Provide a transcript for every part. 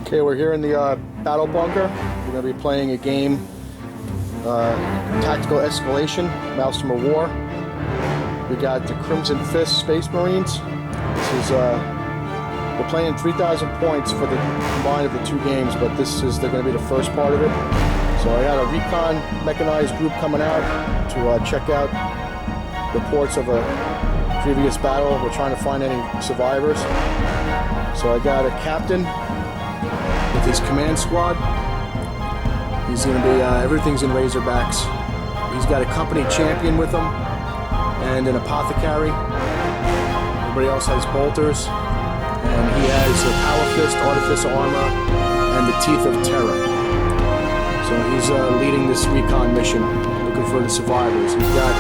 Okay, we're here in the battle bunker. We're going to be playing a game, Tactical Escalation, Maelstrom of War. We got the Crimson Fist Space Marines. This is, we're playing 3,000 points for the combined of the two games, but they're going to be the first part of it. So I got a recon mechanized group coming out to check out reports of a previous battle. We're trying to find any survivors. So I got a captain with his command squad. He's going to be, everything's in Razorbacks. He's got a company champion with him and an apothecary. Everybody else has bolters. And he has a power fist, artificer armor, and the teeth of terror. So he's leading this recon mission, looking for the survivors. He's got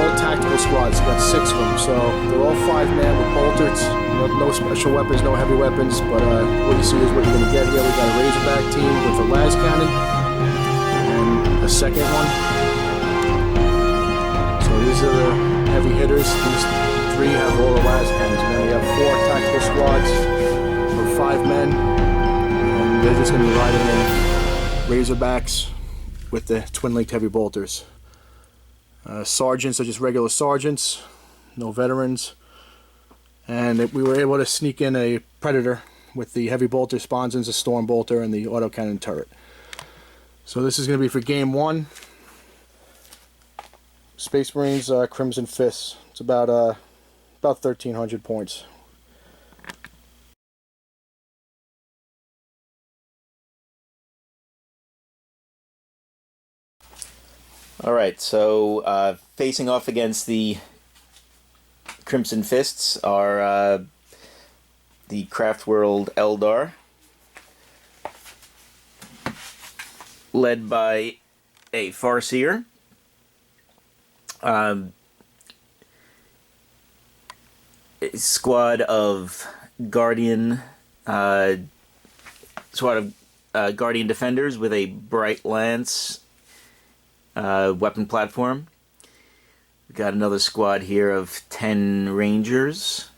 all tactical squads. He's got 6 of them. So they're all 5-man with bolters. No special weapons, no heavy weapons, but what you see is what you're going to get here. We got a Razorback team with a las cannon and a second one. So these are the heavy hitters. These 3 have all the las cannons. And then we have 4 tactical squads of 5 men, and they're just going to be riding in Razorbacks with the twin-linked heavy bolters. Sergeants are just regular sergeants, no veterans. And we were able to sneak in a Predator with the heavy bolter sponsons, a storm bolter, and the autocannon turret. So this is going to be for game 1. Space Marines Crimson Fists. It's about 1,300 points. All right, so facing off against the Crimson Fists are the Craft World Eldar, led by a Farseer. A squad of Guardian Guardian Defenders with a Bright Lance weapon platform. We got another squad here of 10 Rangers.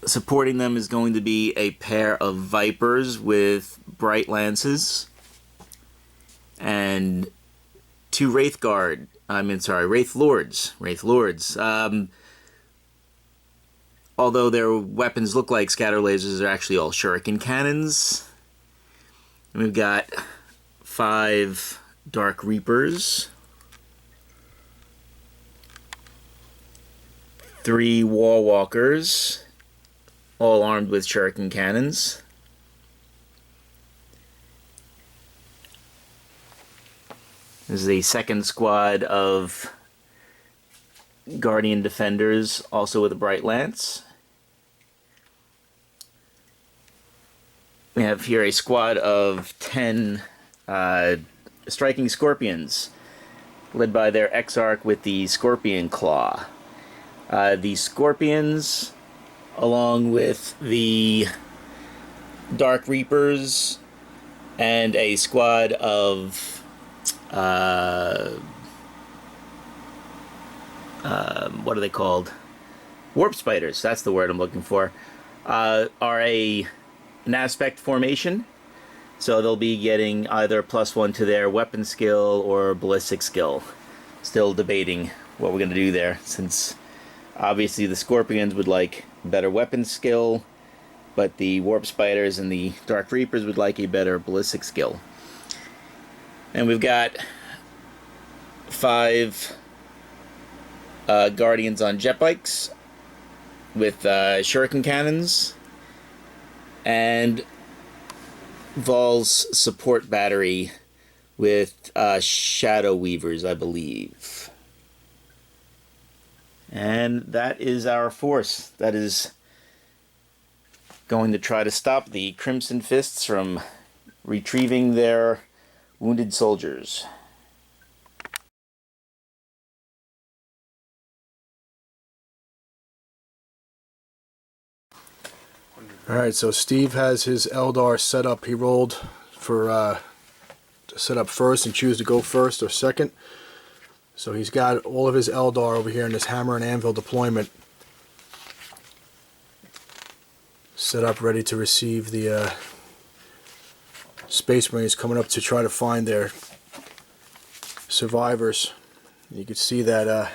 Supporting them is going to be a pair of Vipers with Bright Lances and 2 Wraith Lords. Although their weapons look like scatter lasers, they're actually all shuriken cannons. And we've got 5 Dark Reapers, 3 Wall Walkers, all armed with shuriken cannons. This is the second squad of Guardian Defenders, also with a Bright Lance. We have here a squad of 10 Striking Scorpions, led by their Exarch with the Scorpion Claw. The Scorpions, along with the Dark Reapers, and a squad of what are they called? Warp Spiders, that's the word I'm looking for, are an aspect formation. So they'll be getting either +1 to their weapon skill or ballistic skill. Still debating what we're going to do there, since obviously the Scorpions would like better weapon skill, but the Warp Spiders and the Dark Reapers would like a better ballistic skill. And we've got 5 Guardians on jet bikes with shuriken cannons, and Vol's support battery with shadow weavers, I believe. And that is our force. That is going to try to stop the Crimson Fists from retrieving their wounded soldiers. Alright, so Steve has his Eldar set up. He rolled for to set up first and choose to go first or second. So he's got all of his Eldar over here in this hammer and anvil deployment set up, ready to receive the Space Marines coming up to try to find their survivors. You can see that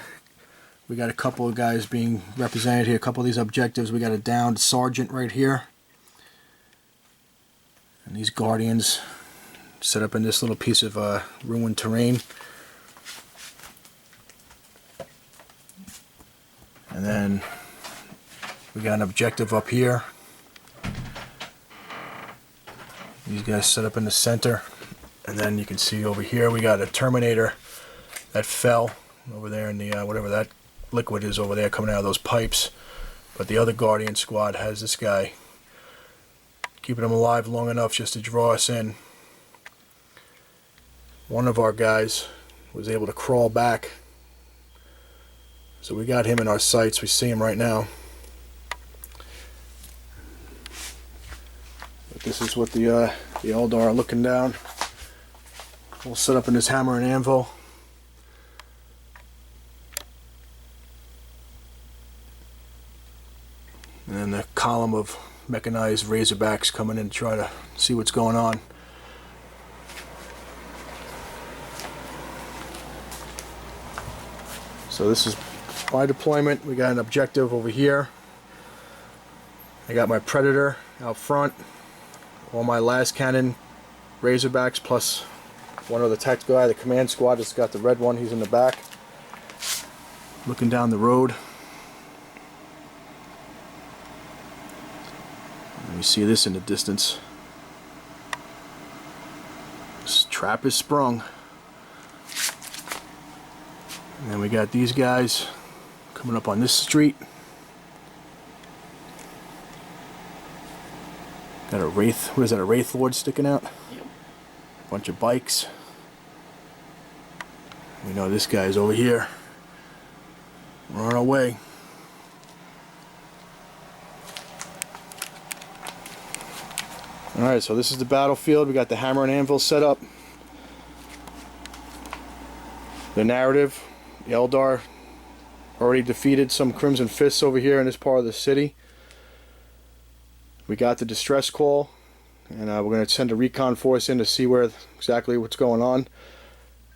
we got a couple of guys being represented here, a couple of these objectives. We got a downed sergeant right here. And these Guardians set up in this little piece of ruined terrain. And then we got an objective up here. These guys set up in the center. And then you can see over here we got a Terminator that fell over there in the whatever that liquid is over there coming out of those pipes. But the other Guardian squad has this guy, keeping him alive long enough just to draw us in. One of our guys was able to crawl back, so we got him in our sights. We see him right now. But this is what the Eldar are looking down. We'll set up in this hammer and anvil. And then the column of mechanized Razorbacks coming in to try to see what's going on. So this is my deployment. We got an objective over here. I got my Predator out front. All my last cannon Razorbacks plus one other tactical guy. The command squad has got the red one. He's in the back, looking down the road. You see this in the distance. This trap is sprung. And then we got these guys coming up on this street. Got a Wraith, what is that, a Wraith Lord sticking out? Yep. Bunch of bikes. We know this guy's over here. We're on our way. Alright, so this is the battlefield. We got the hammer and anvil set up. The narrative, the Eldar already defeated some Crimson Fists over here in this part of the city. We got the distress call, and we're going to send a recon force in to see exactly what's going on.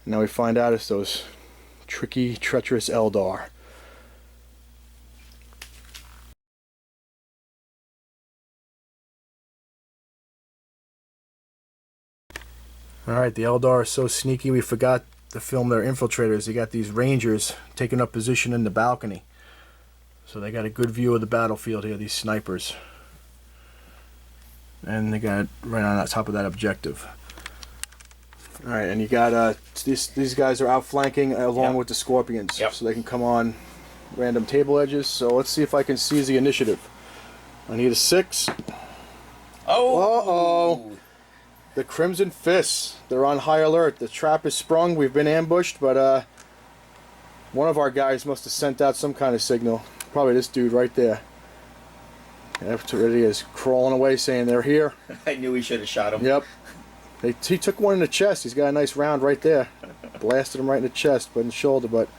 And now we find out it's those tricky, treacherous Eldar. Alright, the Eldar are so sneaky we forgot to film their infiltrators. They got these Rangers taking up position in the balcony. So they got a good view of the battlefield here, these snipers. And they got it right on top of that objective. Alright, and you got these guys are outflanking along with the Scorpions. Yep. So they can come on random table edges. So let's see if I can seize the initiative. I need a 6. Oh! Uh-oh! The Crimson Fists, they're on high alert. The trap is sprung. We've been ambushed, but one of our guys must have sent out some kind of signal. Probably this dude right there. After he is crawling away saying they're here. I knew we should have shot him. Yep. He took one in the chest. He's got a nice round right there. Blasted him right in the chest, but in the shoulder, but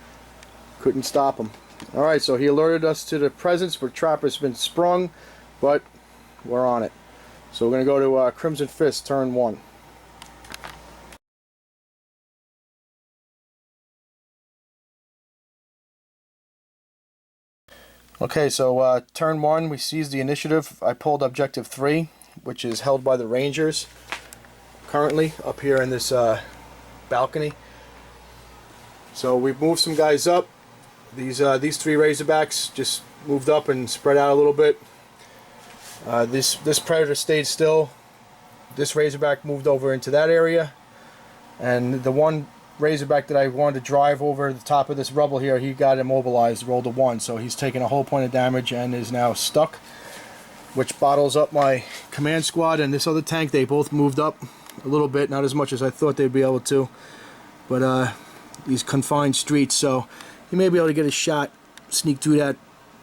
couldn't stop him. Alright, so he alerted us to the presence, but trap has been sprung, but we're on it. So we're going to go to Crimson Fist, turn 1. Okay, so turn 1, we seized the initiative. I pulled objective 3, which is held by the Rangers. Currently, up here in this balcony. So we've moved some guys up. These 3 Razorbacks just moved up and spread out a little bit. This Predator stayed still. This Razorback moved over into that area, and the one Razorback that I wanted to drive over the top of this rubble here, he got immobilized, rolled a 1, so he's taken a whole point of damage and is now stuck, which bottles up my command squad and this other tank. They both moved up a little bit, not as much as I thought they'd be able to, but these confined streets, so he may be able to get a shot, sneak through that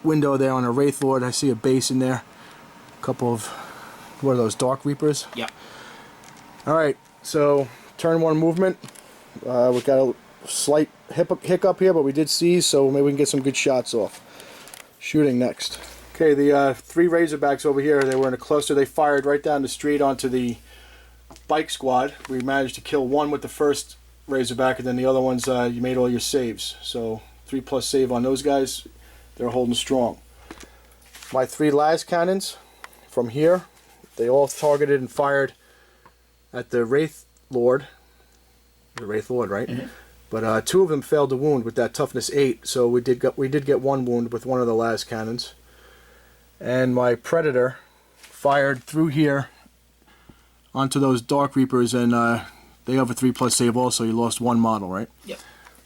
window there on a Wraith Lord. I see a base in there, a couple of, what are those, Dark Reapers? Yeah. Alright, so turn 1 movement. We've got a slight hiccup here, but we did seize, so maybe we can get some good shots off. Shooting next. Okay, the 3 Razorbacks over here, they were in a cluster. They fired right down the street onto the bike squad. We managed to kill 1 with the first Razorback, and then the other ones, you made all your saves. So 3+ save on those guys. They're holding strong. My 3 las cannons from here, they all targeted and fired at the Wraith Lord. The Wraith Lord, right? Mm-hmm. But 2 of them failed to wound with that toughness 8, so we did get 1 wound with one of the las cannons. And my Predator fired through here onto those Dark Reapers, and they have a 3+ save also. You lost 1 model, right? Yep.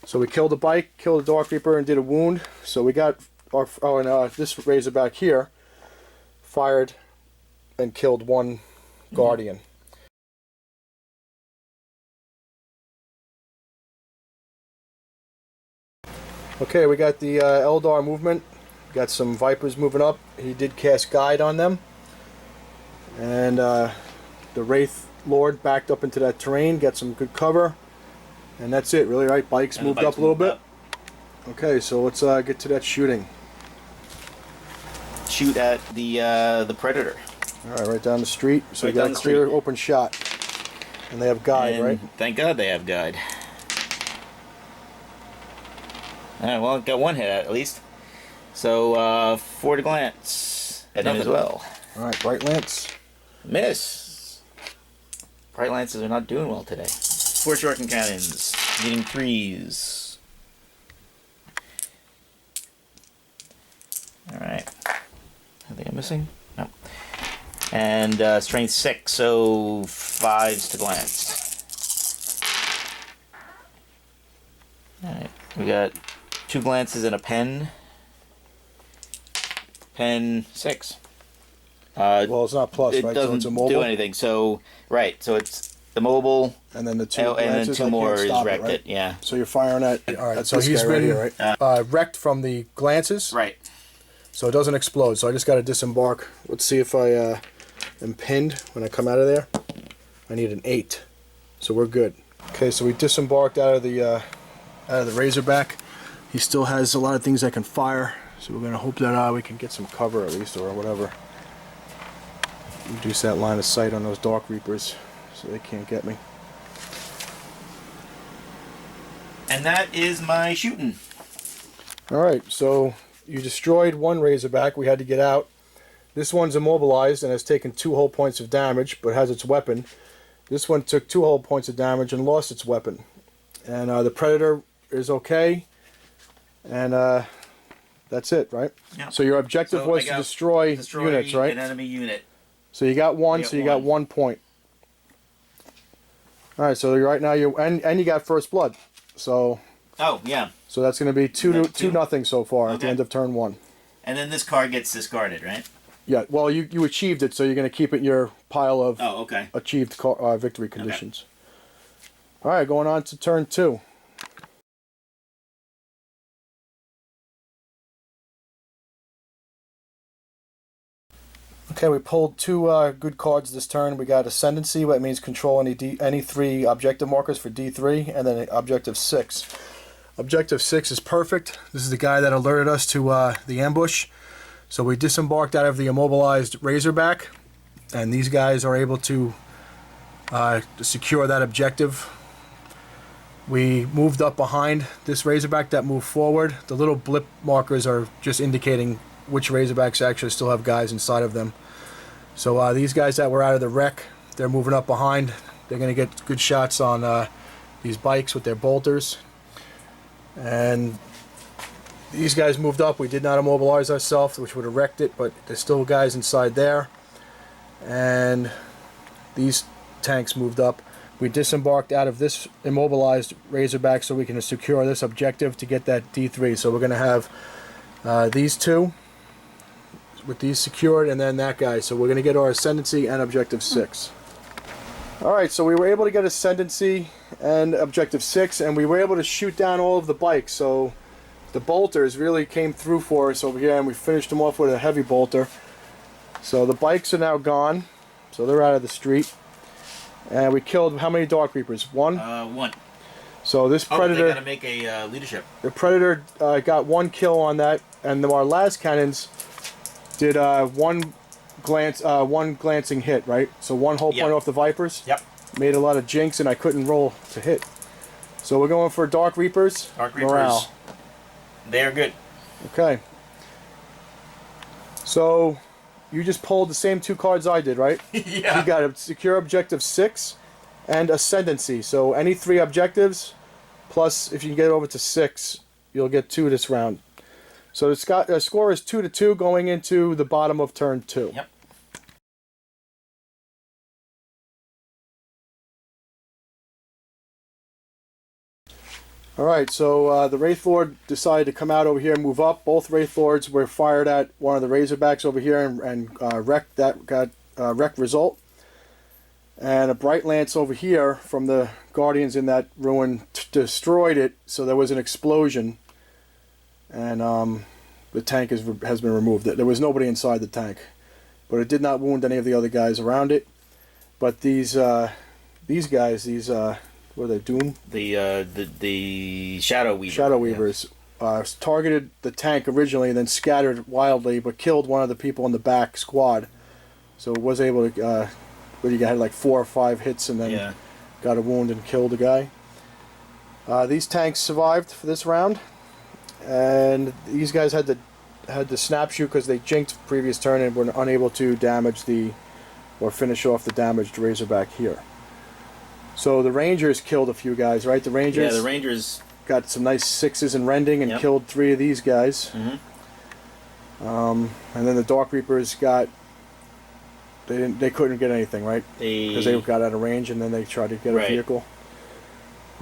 So we killed the bike, killed the Dark Reaper, and did a wound. So we got our this Razorback here fired and killed 1 Guardian. Mm-hmm. Okay, we got the Eldar movement. Got some Vipers moving up. He did cast Guide on them. And the Wraith Lord backed up into that terrain, got some good cover. And that's it, really, right? Bikes moved up a little bit. Okay, so let's get to that shooting. Shoot at the Predator. Alright, right down the street. So right you got a clear open shot. And they have Guide, and right? Thank God they have Guide. Alright, well, got 1 hit at least. So, 4 to glance. Hit him as well. Alright, Bright Lance. Miss. Bright Lances are not doing well today. 4 shortened cannons. Getting 3s. Alright. Anything I'm missing? No. And strength 6, so 5s to glance. Alright, we got 2 glances and a pen. Pen 6. Well, it's not plus, it right? Doesn't so it's a do anything. So right, so it's the mobile, and then the 2 and glances, then 2 more is stop wrecked. It, right? Yeah. So you're firing at. All right. So he's been right here, right? Wrecked from the glances. Right. So it doesn't explode. So I just got to disembark. Let's see if I am pinned when I come out of there. I need an 8, so we're good. Okay, so we disembarked out of the Razorback. He still has a lot of things that can fire, so we're gonna hope that we can get some cover at least, or whatever. Reduce that line of sight on those Dark Reapers, so they can't get me. And that is my shooting. All right, so you destroyed 1 Razorback. We had to get out. This one's immobilized and has taken 2 whole points of damage, but has its weapon. This one took 2 whole points of damage and lost its weapon. And the Predator is okay. And that's it, right? Yeah. So your objective was to destroy units, right? An enemy unit. So you got 1, so you got 1 point. All right, so right now and you got first blood. So oh yeah. So that's going to be 2 nothing so far at the end of turn 1. And then this card gets discarded, right? Yeah. Well, you achieved it, so you're going to keep it in your pile of achieved victory conditions. Okay. All right, going on to turn 2. Okay, we pulled 2 good cards this turn. We got Ascendancy, what means control any 3 objective markers for D3, and then Objective 6. Objective 6 is perfect. This is the guy that alerted us to the ambush. So we disembarked out of the immobilized Razorback, and these guys are able to secure that objective. We moved up behind this Razorback that moved forward. The little blip markers are just indicating which Razorbacks actually still have guys inside of them. So these guys that were out of the wreck, they're moving up behind. They're going to get good shots on these bikes with their bolters. And these guys moved up. We did not immobilize ourselves, which would have wrecked it, but there's still guys inside there. And these tanks moved up. We disembarked out of this immobilized Razorback so we can secure this objective to get that D3. So we're going to have these two with these secured, and then that guy. So we're going to get our Ascendancy and Objective 6. Alright, so we were able to get Ascendancy and Objective 6, and we were able to shoot down all of the bikes. So the bolters really came through for us over here, and we finished them off with a heavy bolter. So the bikes are now gone, so they're out of the street. And we killed how many Dark Reapers? One? One. So this Predator... Oh, they gotta make a leadership. The Predator got one kill on that, and our last cannons did one glancing hit, right? So one whole point off the Vipers. Yep. Made a lot of jinx, and I couldn't roll to hit. So we're going for Dark Reapers. Dark Reapers. Morale. They are good. Okay. So you just pulled the same two cards I did, right? Yeah. You got a secure Objective 6 and Ascendancy. So any 3 objectives, plus if you can get over to 6, you'll get 2 this round. So the score is 2-2 going into the bottom of turn 2. Yep. Alright, so the Wraith Lord decided to come out over here and move up. Both Wraith Lords were fired at one of the Razorbacks over here and wrecked. That got wrecked result. And a Bright Lance over here from the Guardians in that ruin destroyed it, so there was an explosion. And the tank has been removed. There was nobody inside the tank. But it did not wound any of the other guys around it. But these guys, what are they, Doom? The Shadow Weavers. Shadow Weavers targeted the tank originally and then scattered wildly, but killed one of the people in the back squad. So it was able to, you had like 4 or 5 hits and then got a wound and killed a guy. These tanks survived for this round, and these guys had to snap shoot because they jinked previous turn and were unable to damage or finish off the damaged Razorback here. So the Rangers killed a few guys, right? The Rangers. Yeah, the Rangers got some nice 6s in rending and killed 3 of these guys. Mm-hmm. And then the Dark Reapers they couldn't get anything, right? Because they got out of range and then they tried to get a vehicle.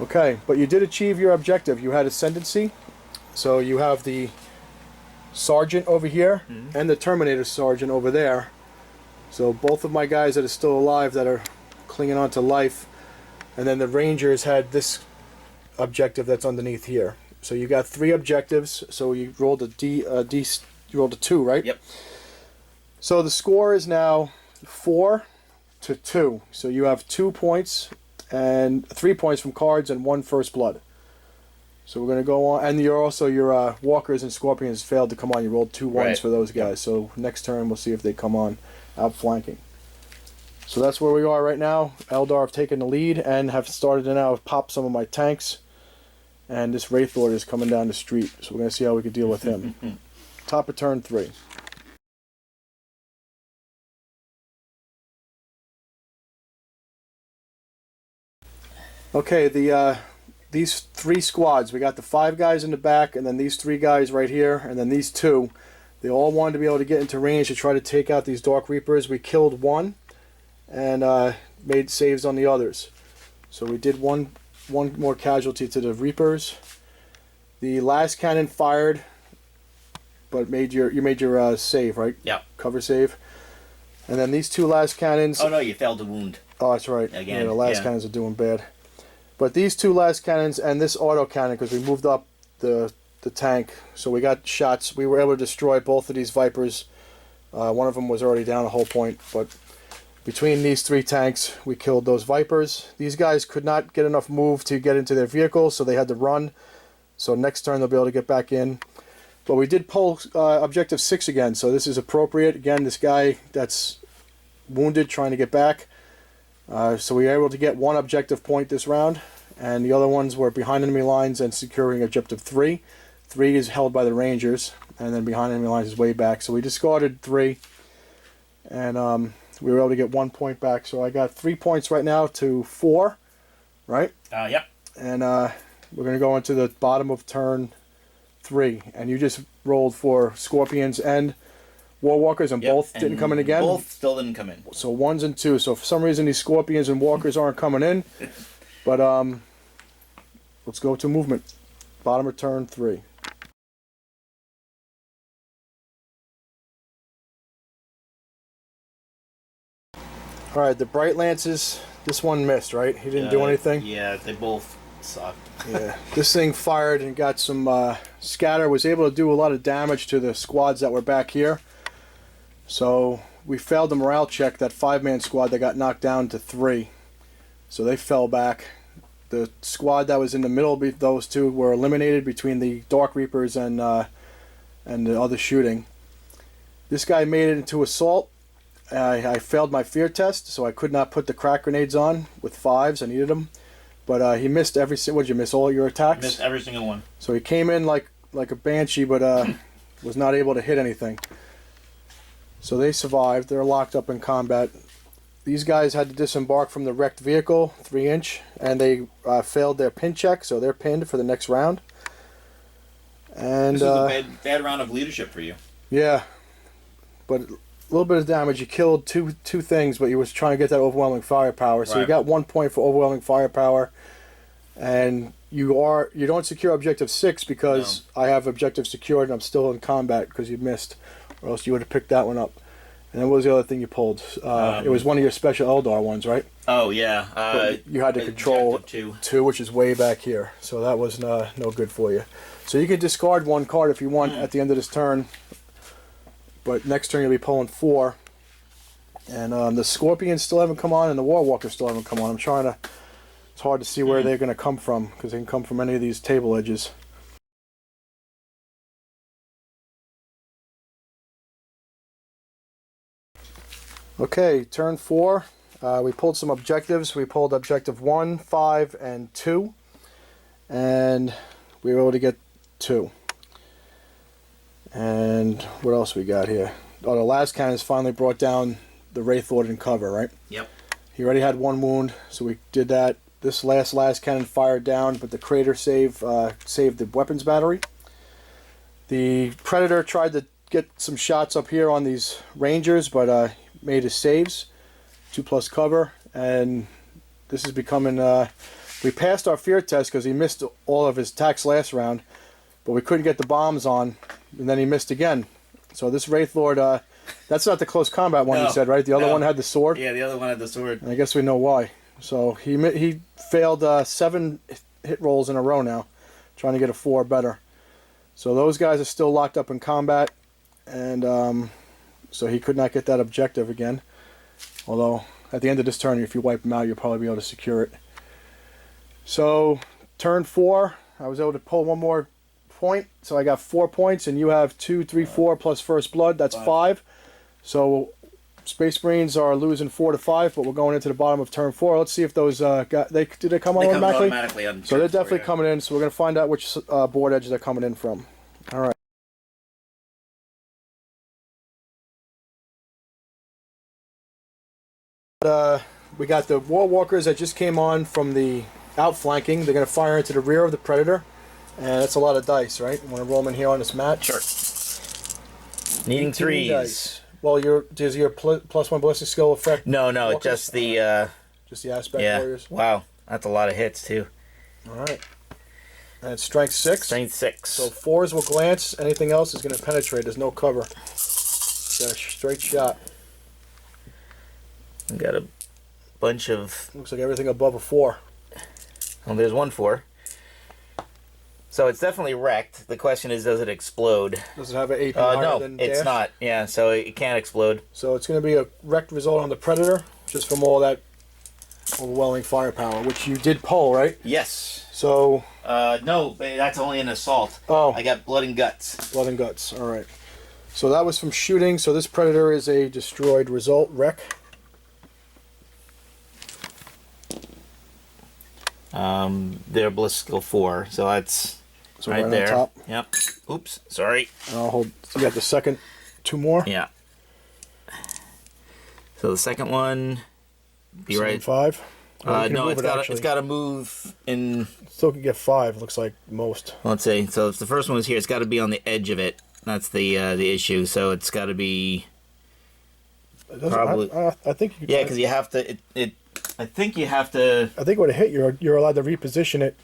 Okay, but you did achieve your objective. You had Ascendancy, so you have the Sergeant over here and the Terminator Sergeant over there. So both of my guys that are still alive that are clinging on to life. And then the Rangers had this objective that's underneath here. So you got 3 objectives. So you rolled you rolled a 2, right? Yep. So the score is now 4-2. So you have 2 points and 3 points from cards and 1 first blood. So we're going to go on. And your Walkers and Scorpions failed to come on. You rolled 2 1s for those guys. So next turn we'll see if they come on outflanking. So that's where we are right now. Eldar have taken the lead and have started to now pop some of my tanks. And this Wraith Lord is coming down the street. So we're going to see how we can deal with him. Top of turn 3. Okay, these 3 squads. We got the 5 guys in the back, and then these 3 guys right here, and then these 2. They all wanted to be able to get into range to try to take out these Dark Reapers. We killed one and made saves on the others. So we did one more casualty to the Reapers. The last cannon fired, but you made your save, right? Yeah. Cover save. And then these 2 last cannons. Oh no, you failed to wound. Oh, that's right. Again. Yeah, the last cannons are doing bad. But these 2 last cannons and this auto cannon, because we moved up the tank, so we got shots. We were able to destroy both of these Vipers. One of them was already down a whole point, but between these 3 tanks, we killed those Vipers. These guys could not get enough move to get into their vehicles, so they had to run. So next turn they'll be able to get back in. But we did pull Objective 6 again, so this is appropriate. Again, this guy that's wounded trying to get back. So we were able to get 1 objective point this round, and the other ones were behind enemy lines and securing Objective 3. 3 is held by the Rangers, and then behind enemy lines is way back. So we discarded 3, and we were able to get 1 point back. So I got 3 points right now to 4, right? Yep. and we're going to go into the bottom of turn 3. And you just rolled for Scorpions and Warwalkers, and Yep, both didn't come in again? Both still didn't come in. So 1s and 2s. So for some reason these Scorpions and Walkers aren't coming in. But let's go to movement. Bottom of turn 3. Alright, the Bright Lances, this one missed, right? He didn't do anything? Yeah, they both sucked. Yeah, this thing fired and got some scatter, was able to do a lot of damage to the squads that were back here. So we failed the morale check, that 5-man squad that got knocked down to 3. So they fell back. The squad that was in the middle of those two were eliminated between the Dark Reapers and the other shooting. This guy made it into assault. I failed my fear test, so I could not put the crack grenades on with 5s. I needed them. But he missed every... What did you miss? All your attacks? Missed every single one. So he came in like a banshee, but was not able to hit anything. So they survived. They're locked up in combat. These guys had to disembark from the wrecked vehicle, 3-inch, and they failed their pin check, so they're pinned for the next round. And this is a bad round of leadership for you. Yeah, but a little bit of damage. You killed two things, but you was trying to get that overwhelming firepower. So you got 1 point for overwhelming firepower, and you don't secure objective 6 because I have objective secured and I'm still in combat because you missed, or else you would have picked that one up. And then what was the other thing you pulled? It was one of your special Eldar ones, right? Oh, yeah. You had to control 2, which is way back here. So that was no good for you. So you can discard 1 card if you want at the end of this turn. But next turn you'll be pulling 4. And the Scorpions still haven't come on and the Warwalkers still haven't come on. I'm trying to... It's hard to see where they're going to come from because they can come from any of these table edges. Okay, turn 4. We pulled some objectives. We pulled objective 1, 5, and 2. And we were able to get 2. And what else we got here? Oh, the last cannons finally brought down the Wraith Lord in cover, right? Yep. He already had 1 wound, so we did that. This last cannon fired down, but the crater saved the weapons battery. The Predator tried to get some shots up here on these Rangers, but made his saves. 2+ cover, and this is becoming... we passed our fear test because he missed all of his attacks last round, but we couldn't get the bombs on, and then he missed again. So this Wraith Lord, that's not the close combat one you said, right? The other one had the sword? Yeah, the other one had the sword. And I guess we know why. So he failed 7 hit rolls in a row now, trying to get a 4 better. So those guys are still locked up in combat, and so he could not get that objective again. Although, at the end of this turn, if you wipe him out, you'll probably be able to secure it. So, turn 4, I was able to pull 1 more point. So I got 4 points, and you have 2, 3, 4 plus First Blood. That's 5. So, Space Marines are losing 4 to 5, but we're going into the bottom of turn 4. Let's see if those did they come on automatically? On so they're definitely coming in. So we're going to find out which board edge they're coming in from. All right. We got the Warwalkers that just came on from the outflanking. They're going to fire into the rear of the Predator, and that's a lot of dice, right? You want to roll them in here on this mat? Sure. Needing 3s. Dice. Well, does your +1 ballistic skill affect? No, Walkers? just the aspect warriors. Wow, that's a lot of hits too. All right. And it's strength 6. Strength 6. So 4s will glance. Anything else is going to penetrate. There's no cover. It's a straight shot. We got a bunch of... Looks like everything above a 4. Well, there's 1 4. So it's definitely wrecked. The question is, does it explode? Does it have an AP higher than No, it's dash? not. Yeah, so it can't explode. So it's going to be a wrecked result on the Predator, just from all that overwhelming firepower, which you did pull, right? Yes. So... no, that's only an assault. Oh. I got blood and guts. Blood and guts, all right. So that was from shooting. So this Predator is a destroyed result, wreck. They're bliss skill 4, so that's right there. On top. Yep. Oops, sorry. I'll hold. You got the second 2 more. Yeah. So the second one, be right. 5. Well, you can No, move it's got to move in. Still can get 5. Looks like most. Let's see. So if the first one was here, it's got to be on the edge of it. That's the issue. So it's got to be. Probably. I think. Yeah, because you have to. I think you have to. I think when it hit, you're allowed to reposition it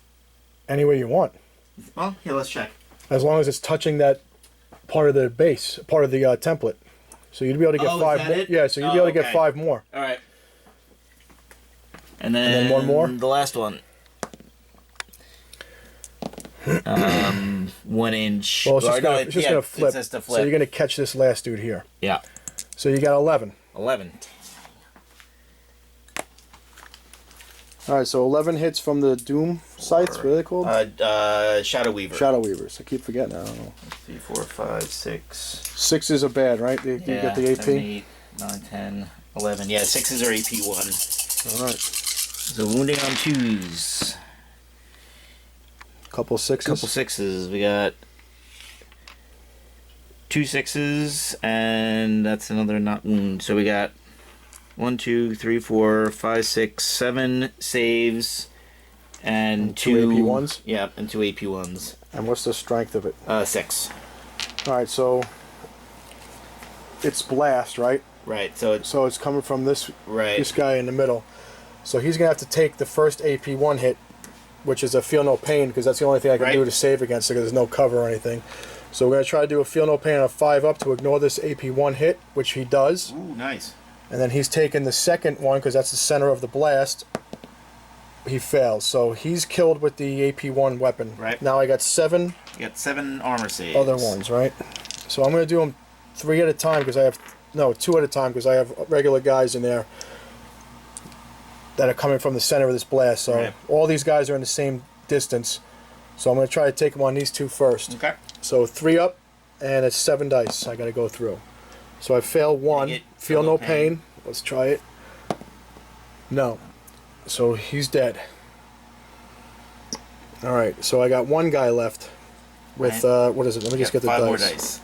any way you want. Well, here, let's check. As long as it's touching that part of the base, part of the template. So you'd be able to get 5 more. Yeah, so you'd be able to get 5 more. All right. And then one more? The last one. 1 inch. Well, it's just gonna flip. It's just a flip. So you're gonna catch this last dude here. Yeah. So you got 11. 11. All right, so 11 hits from the Doom sights. What are they called? Shadow Weaver. Shadow Weavers. I keep forgetting. I don't know. 3, 4, 5, 6. 6s are bad, right? You get the AP. 7, 8, 9, 10, 11. Yeah, 6s are AP 1. All right. So wounding on 2s. Couple 6s. Couple 6s. We got 2 6s, and that's another not wound. So we got 1, 2, 3, 4, 5, 6, 7 saves, and 2 AP1s. Yeah, and 2 AP1s. And what's the strength of it? 6. All right, so it's blast, right? Right. So it's coming from this right. This guy in the middle. So he's gonna have to take the first AP1 hit, which is a feel no pain, because that's the only thing I can do to save against it, because there's no cover or anything. So we're gonna try to do a feel no pain on a 5 up to ignore this AP1 hit, which he does. Ooh, nice. And then he's taking the second one, because that's the center of the blast. He fails, so he's killed with the AP1 weapon. Right. Now I got 7. You got 7 armor saves. Other ones, right? So I'm gonna do them 3 at a time, because I have 2 at a time, because I have regular guys in there that are coming from the center of this blast. So all these guys are in the same distance. So I'm going to try to take them on these 2 first. Okay. So 3 up, and it's 7 dice I got to go through. So I fail 1. Feel no pain. Let's try it. No. So he's dead. All right. So I got 1 guy left with what is it? Let me just get the dice. 5 more dice.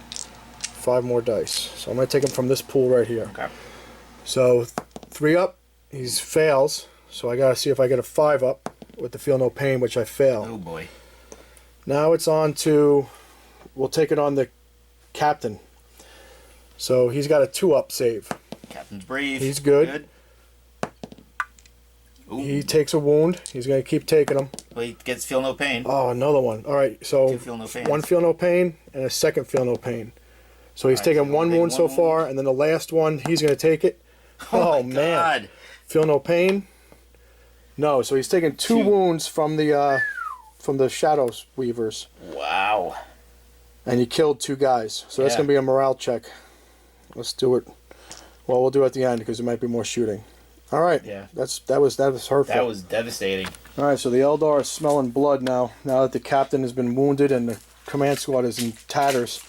5 more dice. So I'm going to take him from this pool right here. Okay. So 3 up. He fails, so I gotta see if I get a 5 up with the feel no pain, which I fail. Oh boy. Now it's on to, we'll take it on the captain. So he's got a 2 up save. Captain's brave. He's good. He takes a wound. He's gonna keep taking them. Well, he gets feel no pain. Oh, another one. All right, so 2 feel no pain. 1 feel no pain and a second feel no pain. So he's taken 1 wound so far, and then the last one he's gonna take it. Oh man. God. Feel no pain? No, so he's taking 2 wounds from the Shadow Weavers. Wow. And he killed 2 guys. So that's going to be a morale check. Let's do it. Well, we'll do it at the end because there might be more shooting. All right. Yeah. That was hurtful. That was devastating. All right, so the Eldar is smelling blood now. Now that the captain has been wounded and the command squad is in tatters.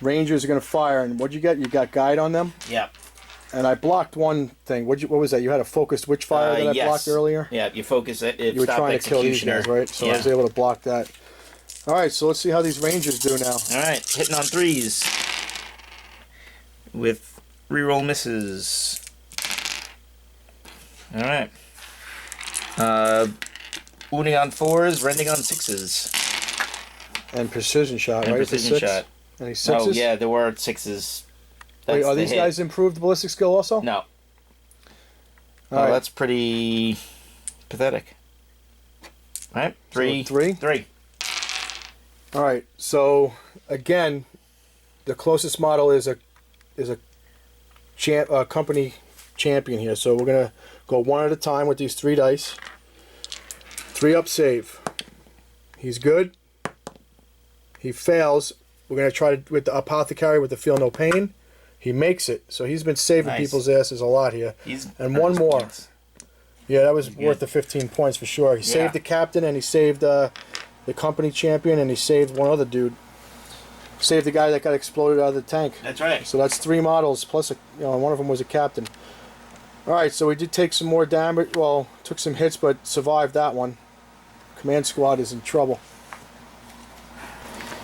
Rangers are going to fire. And what'd you get? You got guide on them? Yeah. And I blocked one thing. What was that? You had a focused witchfire that I blocked earlier? Yeah, you focus it. You were trying to kill these guys, right? So I was able to block that. All right, so let's see how these Rangers do now. All right, hitting on 3s with reroll misses. All right. Wounding on 4s, rending on 6s. And precision shot, right? Precision shot. Any 6s? Oh, yeah, there were 6s. Wait, are these guys improved ballistic skill also? No. All right. That's pretty pathetic. All right, 3. So 3? 3. All right, so again, the closest model is a company champion here. So we're gonna go 1 at a time with these 3 dice. 3 up save. He's good. He fails. We're gonna try to with the apothecary with the feel no pain. He makes it, so he's been saving people's asses a lot here. And 1 more. Points. Yeah, that was worth the 15 points for sure. He saved the captain, and he saved the company champion, and he saved 1 other dude. Saved the guy that got exploded out of the tank. That's right. So that's 3 models, plus one of them was a captain. All right, so we did take some more damage. Well, took some hits, but survived that one. Command squad is in trouble.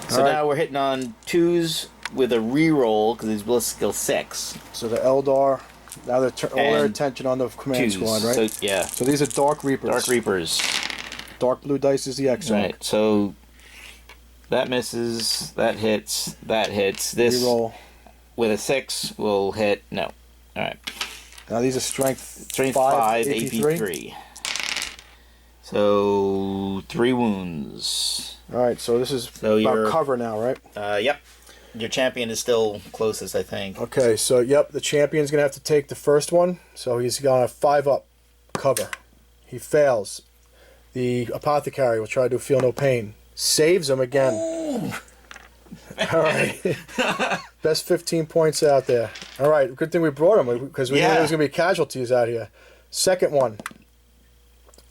So now we're hitting on 2s with a reroll because he's ballistic skill 6. So the Eldar Now they're all their attention on the command squad, right? So, yeah. So these are Dark Reapers. Dark Reapers. Dark blue dice is the X. Right. So that misses. That hits. That hits. This reroll with a 6 will hit. No. All right. Now these are strength 5, AP3. So 3 wounds. All right. So this is about cover now, right? Yep. Your champion is still closest, I think. Okay. So yep, the champion's gonna have to take the first one. So he's gonna 5 up, cover. He fails. The apothecary will try to feel no pain. Saves him again. All right. Best 15 points out there. All right. Good thing we brought him because we knew there was going to be casualties out here. Second one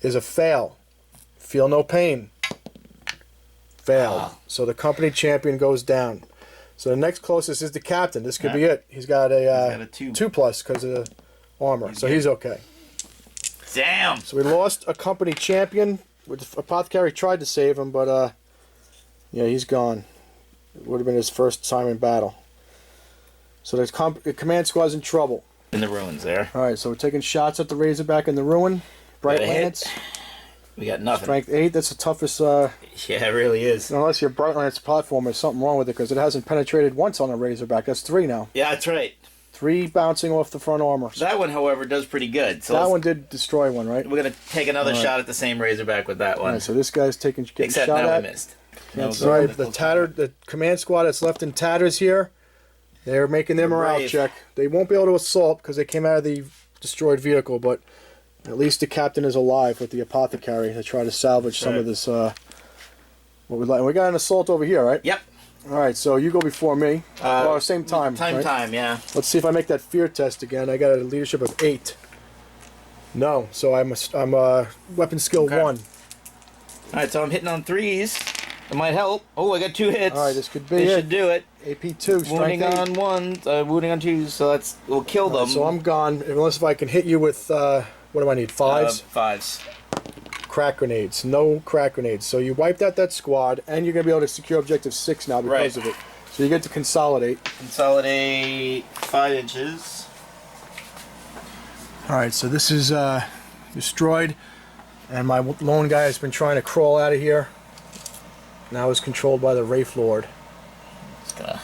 is a fail. Feel no pain. Failed. So the company champion goes down. So the next closest is the captain. This could be it. He's got a 2+ because of the armor. So he's okay. Damn. So we lost a company champion. The apothecary tried to save him, but yeah, he's gone. It would have been his first time in battle. So the command squad's in trouble. In the ruins there. All right, so we're taking shots at the Razorback in the ruin. Bright Lance. We got nothing. Strength 8. That's the toughest. Yeah, it really is. Unless your Bright Lance platform, there's something wrong with it because it hasn't penetrated once on a Razorback. That's 3 now. Yeah, that's right. 3 bouncing off the front armor. That one, however, does pretty good. So that one did destroy one, right? We're gonna take another shot at the same Razorback with that one. All right, so this guy's getting Except shot now at. we missed. That's right. The command squad that's left in tatters here, they're making their morale check. They won't be able to assault because they came out of the destroyed vehicle, but at least the captain is alive with the apothecary to try to salvage some of this. What we like. We got an assault over here, right? Yep. All right, so you go before me. Same time. Time, yeah. Let's see if I make that fear test again. I got a leadership of 8. No, so I'm weapon skill 1. All right, so I'm hitting on 3s. It might help. Oh, I got 2 hits. All right, this could be it. Should do it. AP2, wounding on 1, wounding on 2, so we'll kill them. So I'm gone, unless if I can hit you with, what do I need, 5s? 5s. Crack grenades. No crack grenades. So you wiped out that squad, and you're going to be able to secure objective 6 now because of it. So you get to consolidate. Consolidate 5 inches. All right, so this is destroyed, and my lone guy has been trying to crawl out of here. Now is controlled by the Wraith Lord. Just gonna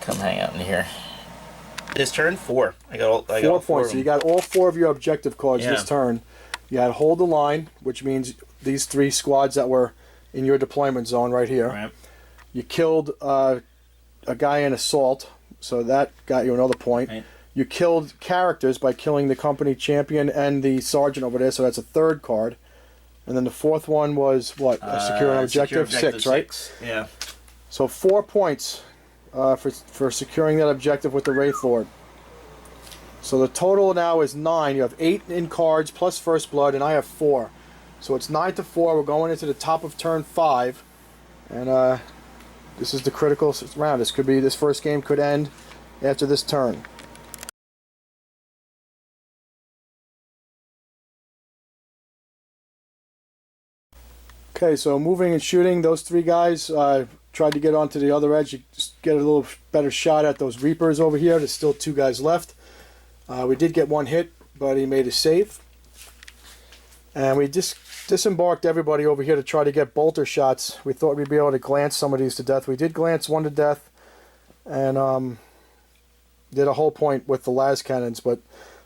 come hang out in here. This turn, 4. I got all 4 points. So you got all 4 of your objective cards this turn. You had hold the line, which means these 3 squads that were in your deployment zone right here. Right. You killed a guy in assault, so that got you another point. Right. You killed characters by killing the company champion and the sergeant over there, so that's a 3rd card. And then the 4th one was what? Secure an objective, 6, right? 6. Yeah. So 4 points for securing that objective with the Wraith Lord. So the total now is 9. You have 8 in cards plus First Blood, and I have 4. So it's 9-4. We're going into the top of turn 5, and this is the critical round. This first game could end after this turn. Okay, so moving and shooting, those 3 guys tried to get onto the other edge. You just get a little better shot at those Reapers over here. There's still 2 guys left. We did get 1 hit, but he made a save. And we just disembarked everybody over here to try to get bolter shots. We thought we'd be able to glance some of these to death. We did glance 1 to death, and did a whole point with the las cannons, but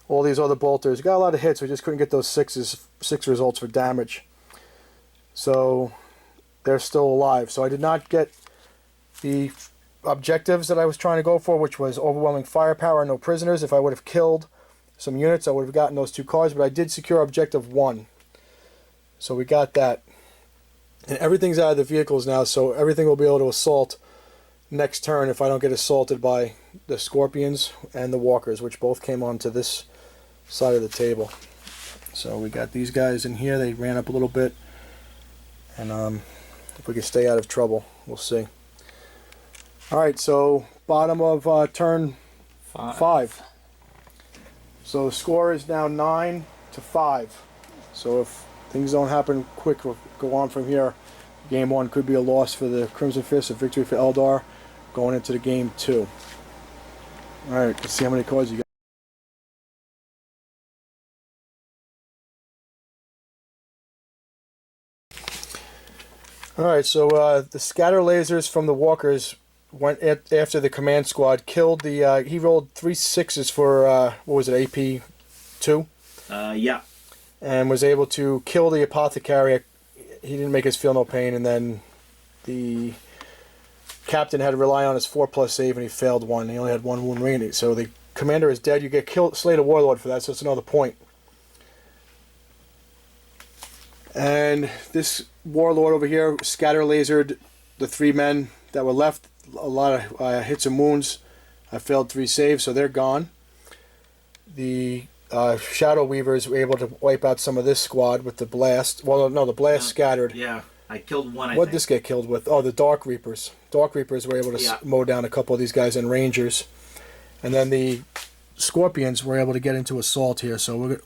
all these other bolters got a lot of hits. We just couldn't get those 6 results for damage. So they're still alive. So I did not get the objectives that I was trying to go for, which was overwhelming firepower, no prisoners. If I would have killed some units, I would have gotten those 2 cards, but I did secure objective 1. So we got that. And everything's out of the vehicles now, so everything will be able to assault next turn if I don't get assaulted by the Scorpions and the Walkers, which both came onto this side of the table. So we got these guys in here. They ran up a little bit. And if we can stay out of trouble, we'll see. Alright, so bottom of turn 5. So the score is now 9-5. So if things don't happen quick or go on from here, game 1 could be a loss for the Crimson Fist, a victory for Eldar going into the game 2. Alright, let's see how many cards you got. All right, so the scatter lasers from the walkers went after the command squad, killed the. He rolled 3 6s for what was it, AP 2, Yeah. and was able to kill the apothecary. He didn't make us feel no pain, and then the captain had to rely on his 4+ save, and he failed one. He only had 1 wound remaining, so the commander is dead. You get killed, slayed a warlord for that, so it's another point. And this warlord over here scatter lasered the 3 men that were left. A lot of hits and wounds. I failed 3 saves, so they're gone. The Shadow Weavers were able to wipe out some of this squad with the blast. Well, no, the blast scattered. Yeah, I killed one. What did this get killed with? Oh, the Dark Reapers. Dark Reapers were able to mow down a couple of these guys and Rangers. And then the Scorpions were able to get into assault here, so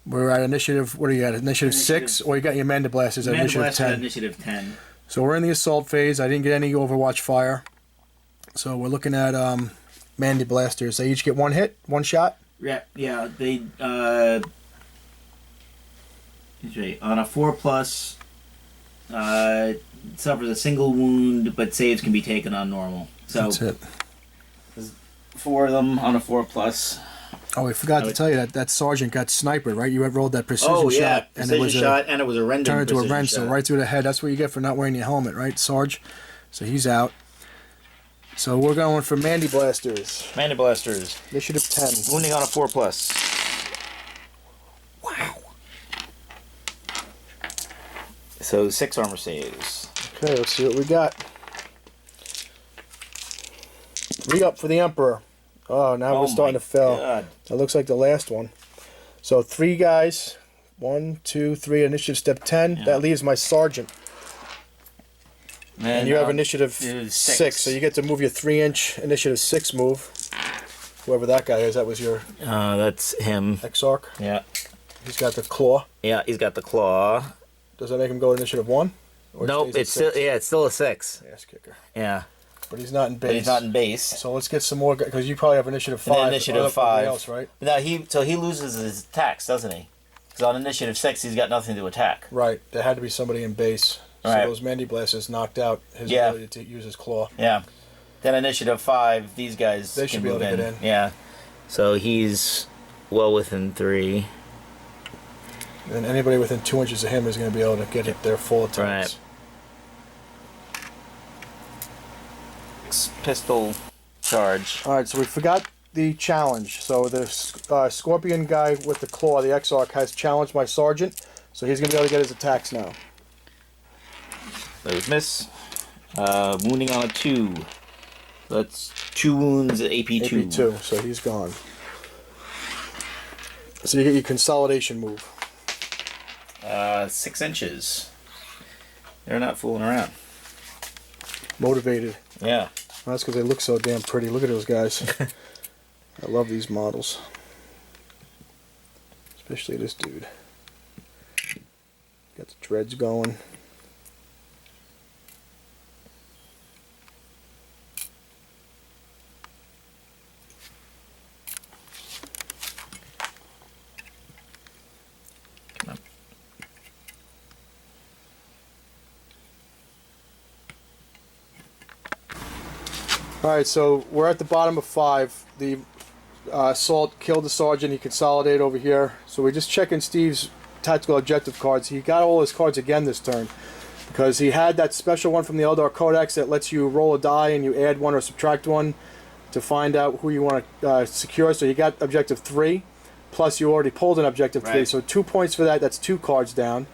we're at initiative. What are you at? Initiative 6, or you got your Manda Blasters at initiative 10. Initiative 10. So we're in the assault phase. I didn't get any Overwatch fire, so we're looking at Manda Blasters. They each get 1 hit, 1 shot. Yeah. They on a 4+, suffers a single wound, but saves can be taken on normal. So that's it. 4 of them on a 4+. Oh, I forgot to tell you that sergeant got sniped, right? You had rolled that precision shot. Oh yeah, precision shot, and it was a random. Turned into a wrench, so right through the head. That's what you get for not wearing your helmet, right, Sarge? So he's out. So we're going for Manda Blasters. Manda Blasters. Initiative 10. Wounding on a 4+. Wow. So 6 armor saves. Okay, let's see what we got. 3 up for the Emperor. Oh, now we're starting to fail. God. That looks like the last one. So 3 guys. 1, 2, 3. Initiative step 10. Yeah. That leaves my sergeant. And you have initiative 6. 6, so you get to move your 3-inch initiative 6 move. Whoever that guy is, that was your that's him. Exarch. Yeah. He's got the claw. Yeah, he's got the claw. Does that make him go to initiative 1? Or Nope, it's still it's still a 6. Ass kicker. Yeah. But he's not in base. But he's not in base. So let's get some more, because you probably have initiative 5. And then initiative 5. Else, right? Now he loses his attacks, doesn't he? Because on initiative 6, he's got nothing to attack. Right. There had to be somebody in base. So Right. those Manda Blasters knocked out his ability to use his claw. Yeah. Then initiative 5, these guys They should be able to get in. Yeah. So he's well within 3. And anybody within 2 inches of him is going to be able to get their full attacks. Right. Pistol charge. Alright, so we forgot the challenge. So the Scorpion guy with the claw, the Exarch, has challenged my sergeant. So he's going to be able to get his attacks now. Those miss. Wounding on a 2. That's 2 wounds at AP 2. AP 2, so he's gone. So you get your consolidation move. 6 inches. They're not fooling around. Motivated. Yeah. Well, that's because they look so damn pretty. Look at those guys. I love these models. Especially this dude. Got the dreads going. Alright, so we're at the bottom of 5. The assault killed the sergeant. He consolidated over here. So we're just checking Steve's tactical objective cards. He got all his cards again this turn, because he had that special one from the Eldar codex that lets you roll a die and you add 1 or subtract 1 to find out who you want to secure. So he got objective 3, plus you already pulled an objective 3. So 2 points for that. That's 2 cards down.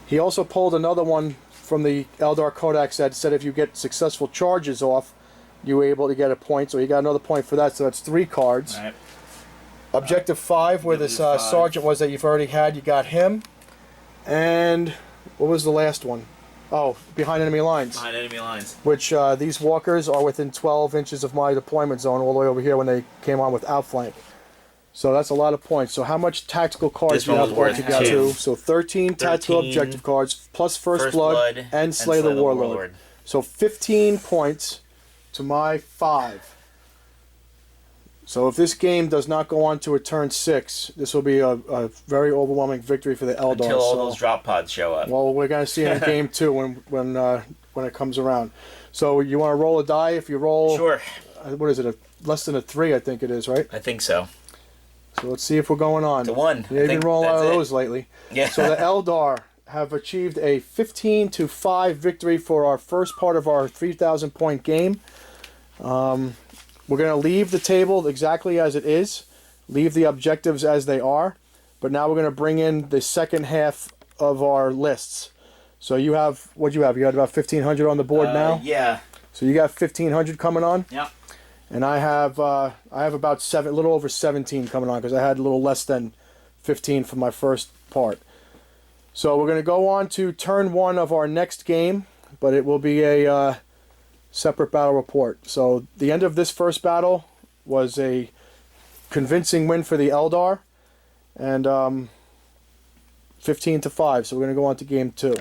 He also pulled another one from the Eldar codex that said if you get successful charges off, you were able to get a point, so he got another point for that, so that's 3 cards. Right. Objective 5, where this sergeant was that you've already had, you got him. And what was the last one? Oh, behind enemy lines. Behind enemy lines. Which these walkers are within 12 inches of my deployment zone, all the way over here when they came on with outflank. So that's a lot of points. So how much tactical cards do you have altogether? 2. So 13 tactical objective cards, plus First Blood and Slay the Warlord. So 15 points to my 5. So if this game does not go on to a turn 6, this will be a very overwhelming victory for the Eldar. Until all those drop pods show up. Well, we're going to see it in game 2 when it comes around. So you want to roll a die? If you roll, Sure. What is it? Less than a 3, I think it is, right? I think so. So let's see if we're going on. It's a 1. Yeah, you've been rolling a lot of that's it. those lately. Yeah. So the Eldar have achieved a 15-5 victory for our first part of our 3,000 point game. We're going to leave the table exactly as it is, leave the objectives as they are, but now we're going to bring in the second half of our lists. So you have, what'd you have? You had about 1,500 on the board now? Yeah. So you got 1,500 coming on? Yeah. And I have about a little over 17 coming on because I had a little less than 15 for my first part. So we're going to go on to turn 1 of our next game, but it will be a separate battle report. So the end of this first battle was a convincing win for the Eldar, and 15-5. So we're going to go on to game 2.